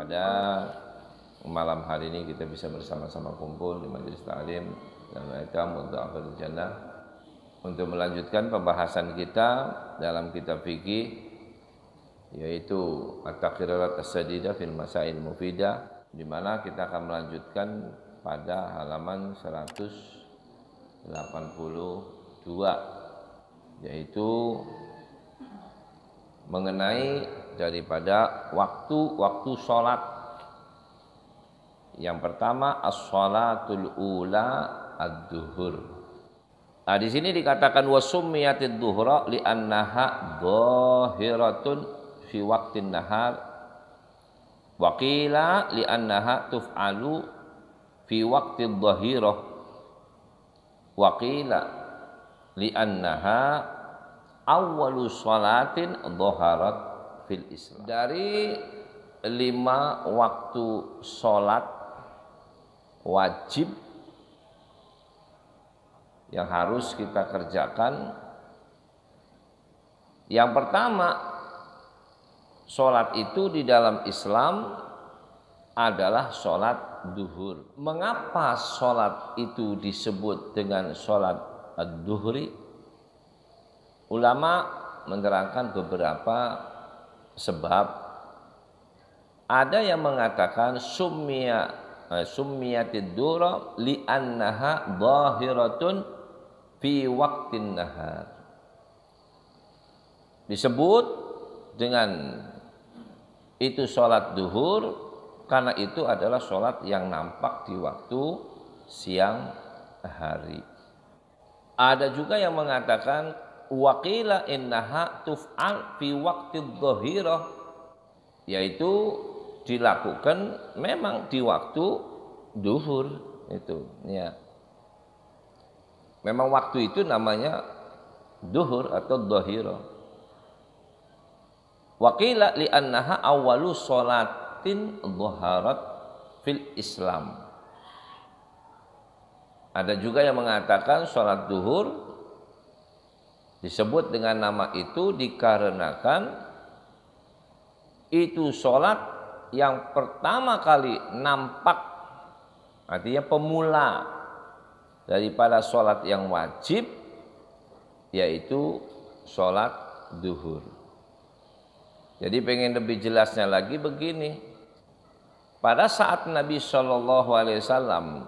pada malam hari ini kita bisa bersama-sama kumpul di majelis ta'lim dan mereka Mudha'afatul Jannah untuk melanjutkan pembahasan kita dalam kitab fikih, yaitu At-Taqrirat As-Sadidah fil Masail Mufidah, di mana kita akan melanjutkan pada halaman 182, yaitu mengenai daripada waktu-waktu sholat. Yang pertama as-sholatul ula ad-duhur. Nah, di sini dikatakan wasummiyatid duhra li'annaha dhahiratun fi waqtin nahar wa qila li'annaha tuf'alu fi waqtid dhahirah wa qila li'annaha awwalu sholatin dhaharat fil Islam. Dari 5 waktu sholat wajib yang harus kita kerjakan, yang pertama, sholat itu di dalam Islam adalah sholat duhur. Mengapa sholat itu disebut dengan sholat ad-duhri? Ulama menerangkan beberapa sebab. Ada yang mengatakan summiyatid duhra li'annaha dhahiratun fi waqtin nahar. Disebut dengan itu sholat duhur karena itu adalah sholat yang nampak di waktu siang hari. Ada juga yang mengatakan waqila innaha tuf'al fi waqtid dhahirah, yaitu dilakukan memang di waktu duhur itu, ya. Memang waktu itu namanya duhur atau dhahirah. Wa qila li annaha awwalu sholatin dhaharat fil Islam. Ada juga yang mengatakan sholat duhur disebut dengan nama itu dikarenakan itu sholat yang pertama kali nampak, artinya pemula daripada sholat yang wajib, yaitu sholat duhur. Jadi pengen lebih jelasnya lagi begini, pada saat Nabi SAW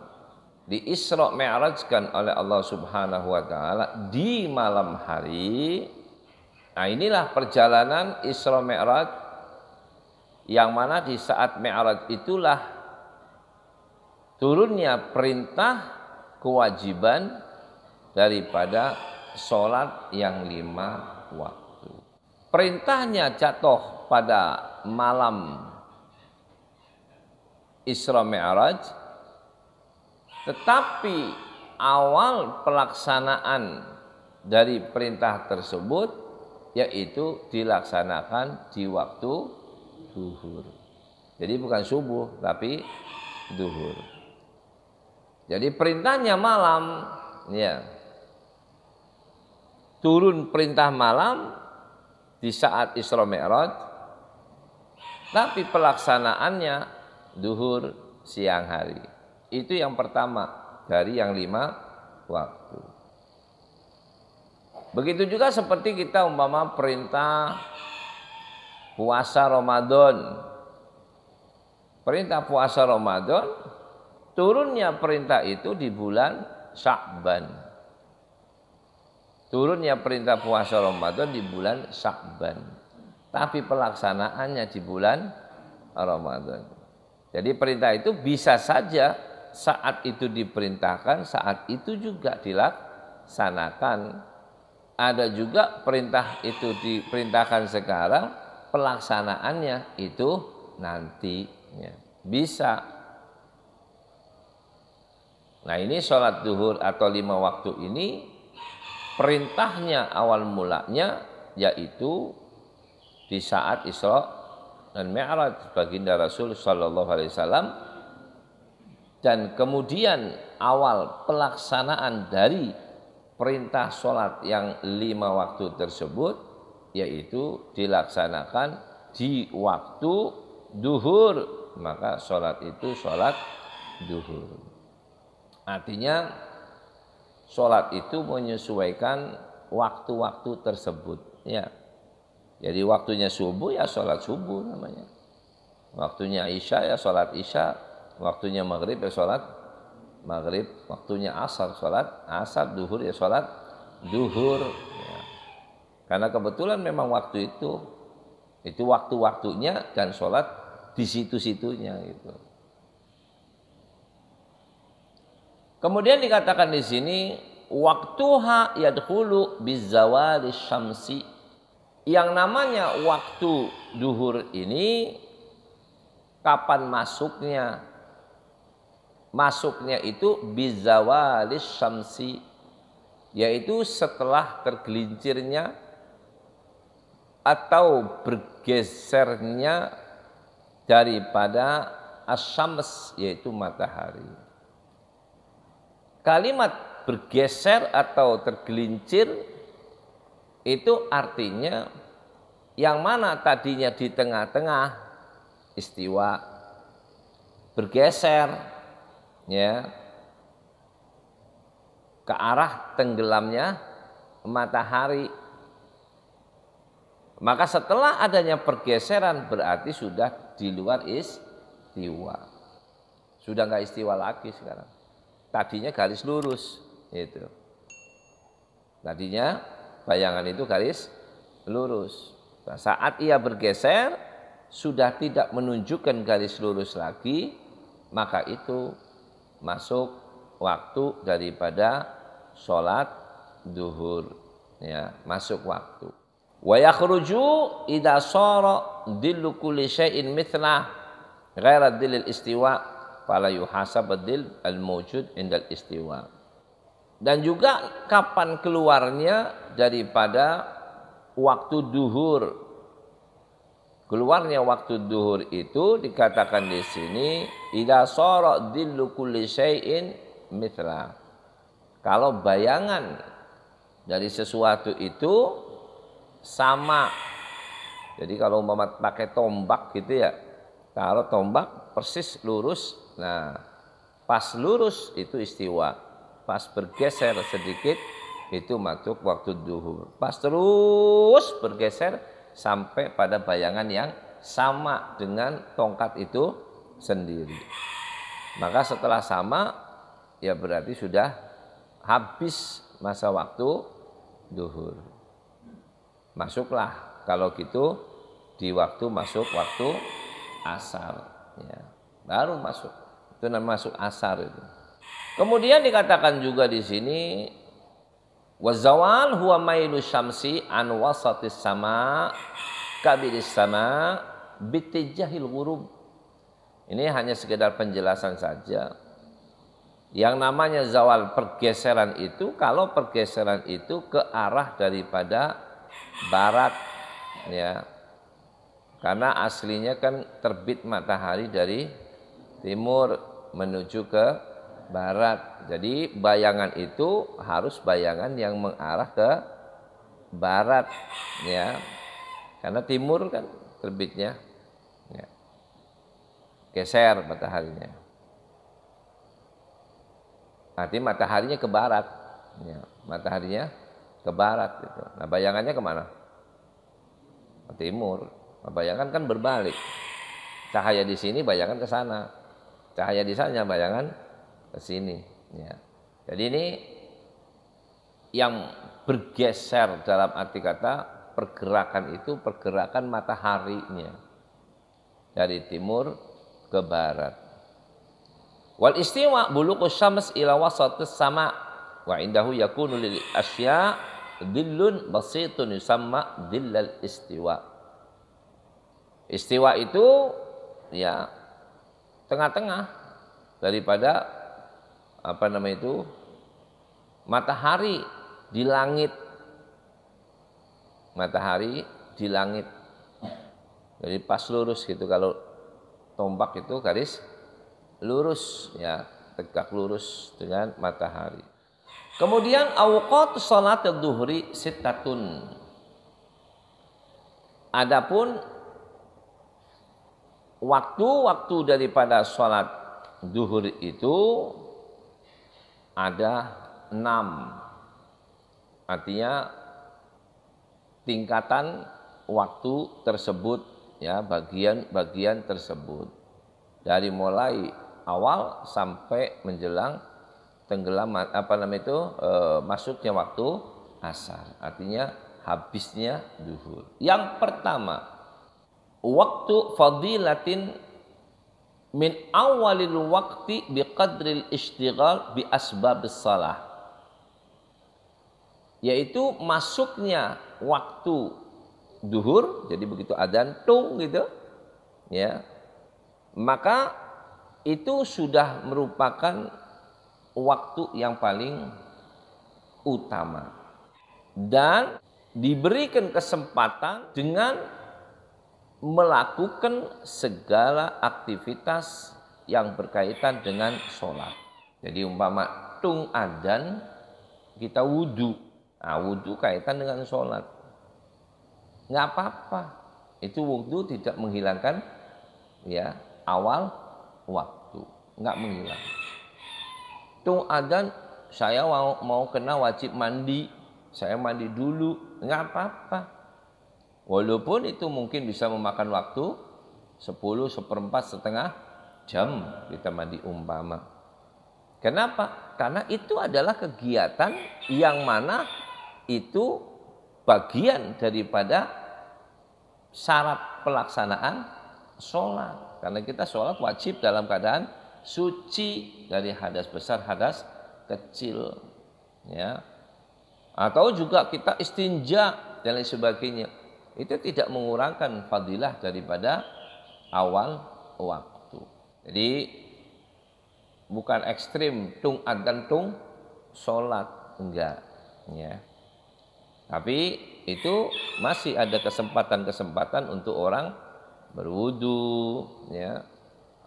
di Isra Mi'rajkan oleh Allah Subhanahu Wa Taala di malam hari, nah inilah perjalanan Isra Mi'raj, yang mana di saat Mi'raj itulah turunnya perintah kewajiban daripada sholat yang 5 waktu. Perintahnya jatuh pada malam Isra Mi'raj, tetapi awal pelaksanaan dari perintah tersebut yaitu dilaksanakan di waktu duhur. Jadi bukan subuh tapi duhur. Jadi perintahnya malam, ya. Turun perintah malam di saat Isra Mi'raj, tapi pelaksanaannya duhur siang hari. Itu yang pertama dari yang 5 waktu. Begitu juga seperti kita umpama perintah puasa Ramadan. Perintah puasa Ramadan, turunnya perintah itu di bulan Sya'ban. Turunnya perintah puasa Ramadan di bulan Sya'ban. Tapi pelaksanaannya di bulan Ramadan. Jadi perintah itu bisa saja saat itu diperintahkan, saat itu juga dilaksanakan. Ada juga perintah itu diperintahkan sekarang, pelaksanaannya itu nantinya. Bisa. Nah, ini sholat duhur atau 5 waktu ini perintahnya awal mulanya yaitu di saat Isra dan Mi'raj baginda Rasul sallallahu alaihi wasallam, dan kemudian awal pelaksanaan dari perintah sholat yang 5 waktu tersebut yaitu dilaksanakan di waktu duhur maka sholat itu sholat duhur. Artinya sholat itu menyesuaikan waktu-waktu tersebut. Ya, jadi waktunya subuh ya sholat subuh namanya. Waktunya isya ya sholat isya. Waktunya maghrib ya sholat maghrib. Waktunya asar sholat asar. Duhur ya sholat duhur. Ya. Karena kebetulan memang waktu itu waktu-waktunya dan sholat di situ-situnya gitu. Kemudian dikatakan di sini waktuha yadkhulu bizawali syamsi. Yang namanya waktu duhur ini kapan masuknya? Masuknya itu bizawali syamsi, yaitu setelah tergelincirnya atau bergesernya daripada asyams, yaitu matahari. Kalimat bergeser atau tergelincir itu artinya yang mana tadinya di tengah-tengah istiwa bergeser ya ke arah tenggelamnya matahari. Maka setelah adanya pergeseran berarti sudah di luar istiwa. Sudah enggak istiwa lagi sekarang. Tadinya garis lurus itu. Tadinya bayangan itu garis lurus. Nah, saat ia bergeser sudah tidak menunjukkan garis lurus lagi, maka itu masuk waktu daripada sholat duhur. Ya, masuk waktu. Wa yakhruju idza shara dillu kulli syai'in mithlah ghaira dillil istiwa fala yuhasab ad-dil al-mawjud indal istiwa. Dan juga kapan keluarnya daripada waktu duhur. Keluarnya waktu duhur itu dikatakan di sini idza shara dillu kulli syai'in mithla. Kalau bayangan dari sesuatu itu sama. Jadi kalau umpama pakai tombak gitu ya. Kalau tombak persis lurus. Nah, pas lurus itu istiwa. Pas bergeser sedikit itu masuk waktu duhur. Pas terus bergeser sampai pada bayangan yang sama dengan tongkat itu sendiri. Maka setelah sama ya berarti sudah habis masa waktu duhur. Masuklah kalau gitu di waktu masuk waktu asar ya. Baru masuk. Itu namanya masuk asar itu. Kemudian dikatakan juga di sini wazawal huwa mailu syamsi an wasatis sama kabiris sama bitijahil ghurub. Ini hanya sekedar penjelasan saja. Yang namanya zawal pergeseran itu kalau pergeseran itu ke arah daripada barat ya. Karena aslinya kan terbit matahari dari timur menuju ke barat. Jadi bayangan itu harus bayangan yang mengarah ke barat ya. Karena timur kan terbitnya ya. Geser mataharinya. Artinya mataharinya ke barat ya. Mataharinya ke barat gitu. Nah, bayangannya kemana? Ke timur. Nah, bayangan kan berbalik. Cahaya di sini, bayangan ke sana. Cahaya di sana, bayangan ke sini. Ya. Jadi ini yang bergeser dalam arti kata pergerakan itu pergerakan mataharinya dari timur ke barat. Wal istiwa bulughus syams ila wasatis sama wa indahu yakunu lil asya dillun basitun yusamma dillal istiwa. Istiwa itu ya tengah-tengah daripada apa namanya itu matahari di langit. Matahari di langit. Jadi pas lurus gitu kalau tombak itu garis lurus ya, tegak lurus dengan matahari. Kemudian awqat salat adzuhri sittatun. Adapun waktu-waktu daripada sholat duhur itu ada 6. Artinya tingkatan waktu tersebut, ya, bagian-bagian tersebut. Dari mulai awal sampai menjelang tenggelam masuknya waktu asar. Artinya habisnya duhur. Yang pertama, waktu fadilatin min awalil waqti biqadril ishtighal bi asbabis salah. Yaitu masuknya waktu duhur, jadi begitu adzan tung gitu, ya, maka itu sudah merupakan waktu yang paling utama dan diberikan kesempatan dengan melakukan segala aktivitas yang berkaitan dengan sholat. Jadi umpama tung adzan kita wudhu. Nah, wudhu kaitan dengan sholat. Nggak apa-apa. Itu wudhu tidak menghilangkan, ya, awal waktu. Nggak menghilang. Tung adzan, saya mau kena wajib mandi. Saya mandi dulu. Nggak apa-apa. Walaupun itu mungkin bisa memakan waktu 10, seperempat, setengah jam kita mandi umpama. Kenapa? Karena itu adalah kegiatan yang mana itu bagian daripada syarat pelaksanaan sholat. Karena kita sholat wajib dalam keadaan suci dari hadas besar, hadas kecil, ya. Atau juga kita istinja dan lain sebagainya. Itu tidak mengurangkan fadilah daripada awal waktu. Jadi bukan ekstrim tung adzan tung sholat, enggak, ya. Tapi itu masih ada kesempatan-kesempatan untuk orang berwudu, ya.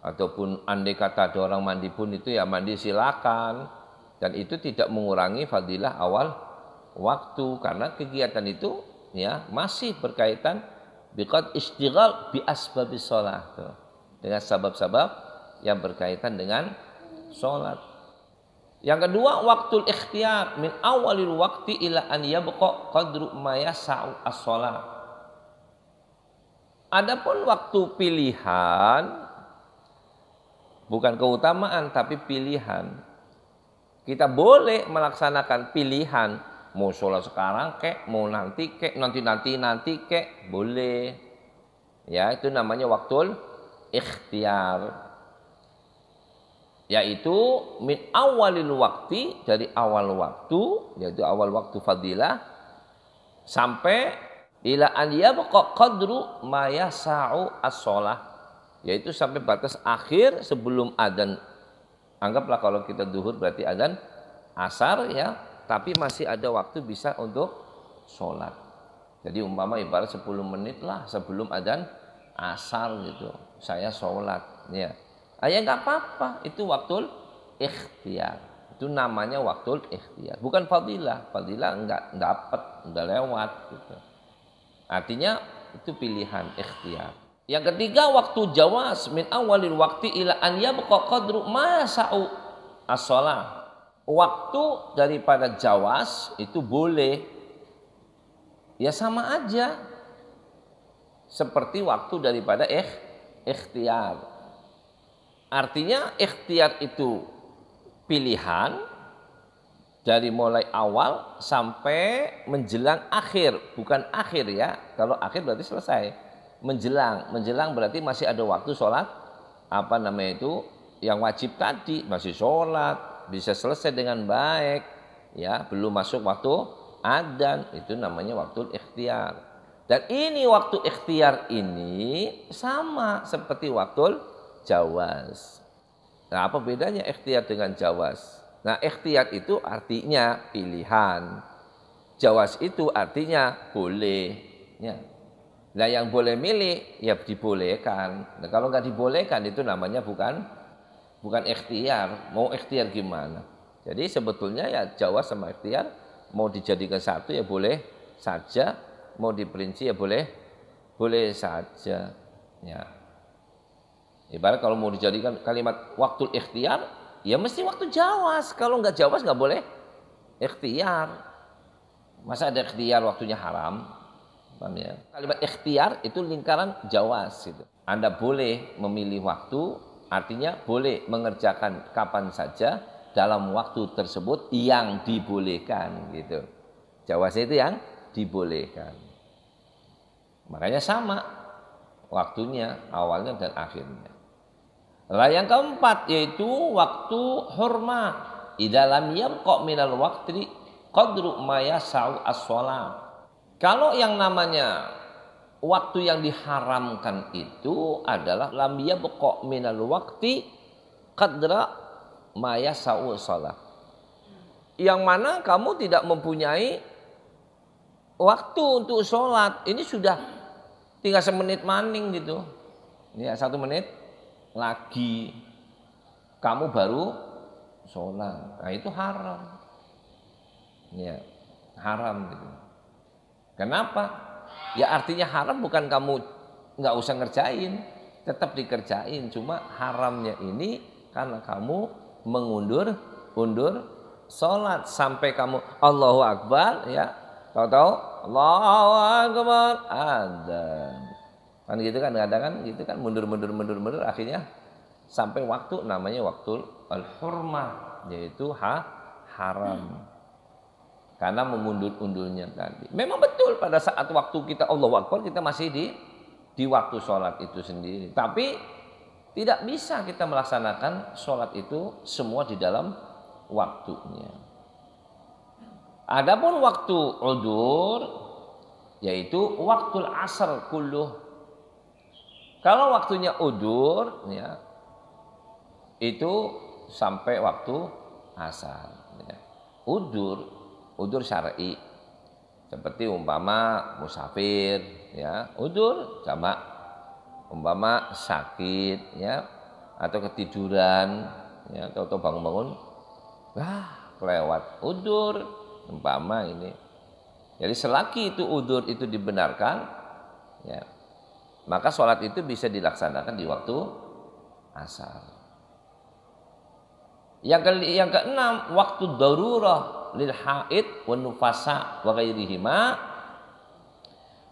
Ataupun andai kata ada orang mandi pun itu ya mandi silakan. Dan itu tidak mengurangi fadilah awal waktu karena kegiatan itu, ya, masih berkaitan biqad ishtighal bi asbabis shalah, dengan sebab-sebab yang berkaitan dengan sholat. Yang kedua, waktul ikhtiyar min awalil waqti ila an yabqa qadru ma yasa'u as-shalah. Adapun waktu pilihan, bukan keutamaan tapi pilihan. Kita boleh melaksanakan pilihan, mau sholat sekarang kek, mau nanti kek, nanti kek, boleh. Ya, itu namanya waktul ikhtiyar. Yaitu min awalil waktu, dari awal waktu, yaitu awal waktu fadilah, sampai ila an yabqa qadru ma yasa'u as-shalah, yaitu sampai batas akhir sebelum adzan. Anggaplah kalau kita duhur berarti adzan asar, ya, tapi masih ada waktu bisa untuk sholat. Jadi umpama ibarat 10 menit lah sebelum adzan asar gitu, saya sholat, ya. Ya nggak apa-apa, itu waktul ikhtiyar. Itu namanya waktul ikhtiyar, bukan fadilah. Fadilah nggak dapat, udah lewat gitu. Artinya itu pilihan ikhtiyar. Yang ketiga, waktu jawaz min awalil waqti ila an yabqa qadru ma sa'u as-shalah. Waktu daripada jawaz itu boleh, ya sama aja seperti waktu daripada ikhtiyar. Artinya ikhtiyar itu pilihan dari mulai awal sampai menjelang akhir, bukan akhir, ya. Kalau akhir berarti selesai. Menjelang berarti masih ada waktu sholat yang wajib tadi, masih sholat, bisa selesai dengan baik, ya, belum masuk waktu adzan, itu namanya waktu ikhtiyar. Dan ini waktu ikhtiyar ini sama seperti waktu jawaz. Nah, apa bedanya ikhtiyar dengan jawaz? Nah, ikhtiyar itu artinya pilihan. Jawaz itu artinya boleh, ya. Nah, yang boleh milih ya dibolehkan. Nah, kalau nggak dibolehkan itu namanya bukan ikhtiyar. Mau ikhtiyar gimana? Jadi sebetulnya ya jawaz sama ikhtiyar mau dijadikan satu ya boleh saja, mau diperinci ya boleh saja, ya. Ibarat kalau mau dijadikan kalimat waktu ikhtiar, ya mesti waktu jawas. Kalau nggak jawas nggak boleh ikhtiar. Masa ada ikhtiar waktunya haram? Paham ya? Kalimat ikhtiar itu lingkaran jawas gitu. Anda boleh memilih waktu, artinya boleh mengerjakan kapan saja dalam waktu tersebut yang dibolehkan gitu. Jawas itu yang dibolehkan. Makanya sama waktunya, awalnya dan akhirnya. Lah yang keempat yaitu waktu hurma. Idza lam yabqa minal waqti qadru ma yasau as-shalah. Kalau yang namanya waktu yang diharamkan itu adalah lam yabqa minal waqti qadra ma yasau as-shalah. Yang mana kamu tidak mempunyai waktu untuk sholat. Ini sudah tinggal semenit maning gitu. Ya, 1 menit lagi kamu baru sholat. Nah itu haram. Ya, haram gitu. Kenapa? Ya artinya haram bukan kamu nggak usah ngerjain, tetap dikerjain. Cuma haramnya ini karena kamu undur sholat sampai kamu Allahu Akbar ya. Tahu-tahu Allahu Akbar adzan. Kan gitu kan kadang-kadang gitu kan mundur akhirnya sampai waktu namanya waktu al-hurmah yaitu haram. Karena mengundur-undurnya tadi. Memang betul pada saat waktu kita Allahu Akbar kita masih di waktu sholat itu sendiri. Tapi tidak bisa kita melaksanakan sholat itu semua di dalam waktunya. Adapun waktu udzur yaitu waktu asar kulluh. Kalau waktunya udzur ya itu sampai waktu asar ya. Udzur syar'i seperti umpama musafir ya, udzur jamak umpama sakit ya atau ketiduran ya atau bangun-bangun kelewat udzur umpama ini. Jadi selagi itu udzur itu dibenarkan ya maka sholat itu bisa dilaksanakan di waktu asar. Yang keenam, waktu darurah lil haid wan nufasa wa ghairihima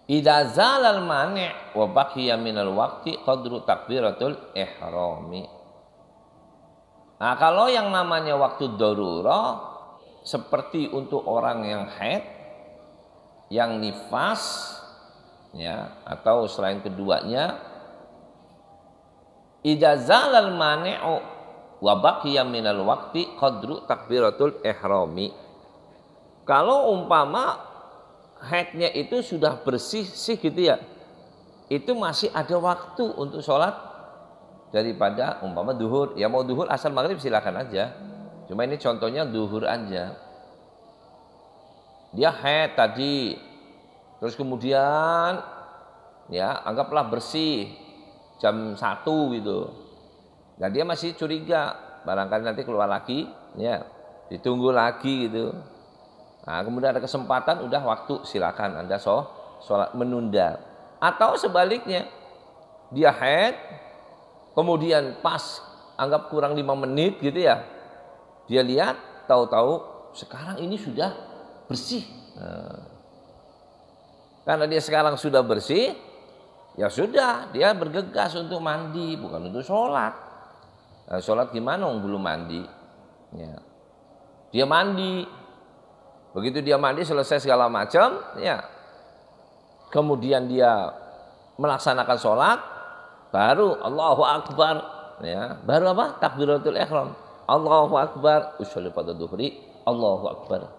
idza zalal mani' wa baqiya minal waqti qadru takbiratul ihrami. Nah, kalau yang namanya waktu darurah seperti untuk orang yang haid, yang nifas ya atau selain keduanya idza zalal mani'u wa baqiya minal waqti qadru takbiratul ihrami. Kalau umpama haidnya itu sudah bersih gitu ya, itu masih ada waktu untuk sholat daripada umpama duhur. Ya mau duhur asal maghrib silakan aja. Cuma ini contohnya duhur aja. Dia haid tadi, terus kemudian ya anggaplah bersih jam 1 gitu. Dan dia masih curiga, barangkali nanti keluar lagi, ya ditunggu lagi gitu. Nah, kemudian ada kesempatan, udah waktu silakan Anda sholat menunda. Atau sebaliknya, dia haid, kemudian pas anggap kurang 5 menit gitu ya, dia lihat, tahu-tahu sekarang ini sudah bersih. Nah, karena dia sekarang sudah bersih, ya sudah, dia bergegas untuk mandi, bukan untuk sholat. Nah, sholat gimana? Belum mandi. Ya. Dia mandi. Begitu dia mandi selesai segala macam, ya. Kemudian dia melaksanakan sholat, baru Allahu Akbar. Ya. Baru apa? Takbiratul ihram. Allahu Akbar. Usolli pada duhri. Allahu Akbar.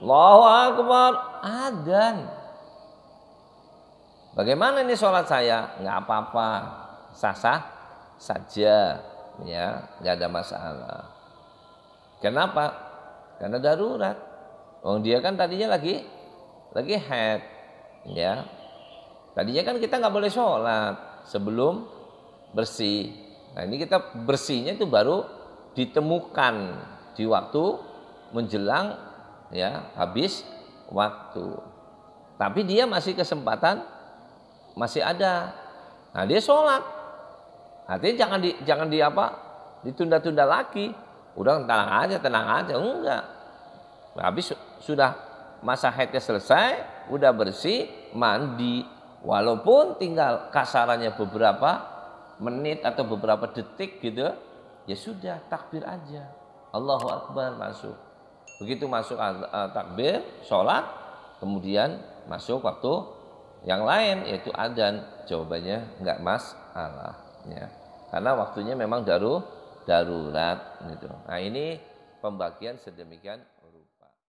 Allahu Akbar. Adzan. Bagaimana ini sholat saya? Nggak apa-apa, sah-sah saja, ya, nggak ada masalah. Kenapa? Karena darurat. Oh dia kan tadinya lagi haid, ya. Tadinya kan kita nggak boleh sholat sebelum bersih. Nah ini kita bersihnya itu baru ditemukan di waktu menjelang, ya, habis waktu. Tapi dia masih kesempatan. Masih ada. Nah dia sholat. Artinya jangan di apa? Ditunda-tunda lagi. Udah tenang aja, enggak. Habis sudah masa haidnya selesai, udah bersih, mandi. Walaupun tinggal kasarannya beberapa menit atau beberapa detik gitu, ya sudah takbir aja. Allahu Akbar masuk. Begitu masuk takbir, sholat, kemudian masuk waktu yang lain yaitu adzan. Jawabannya enggak masalah. Ya. Karena waktunya memang darurat gitu. Nah ini pembagian sedemikian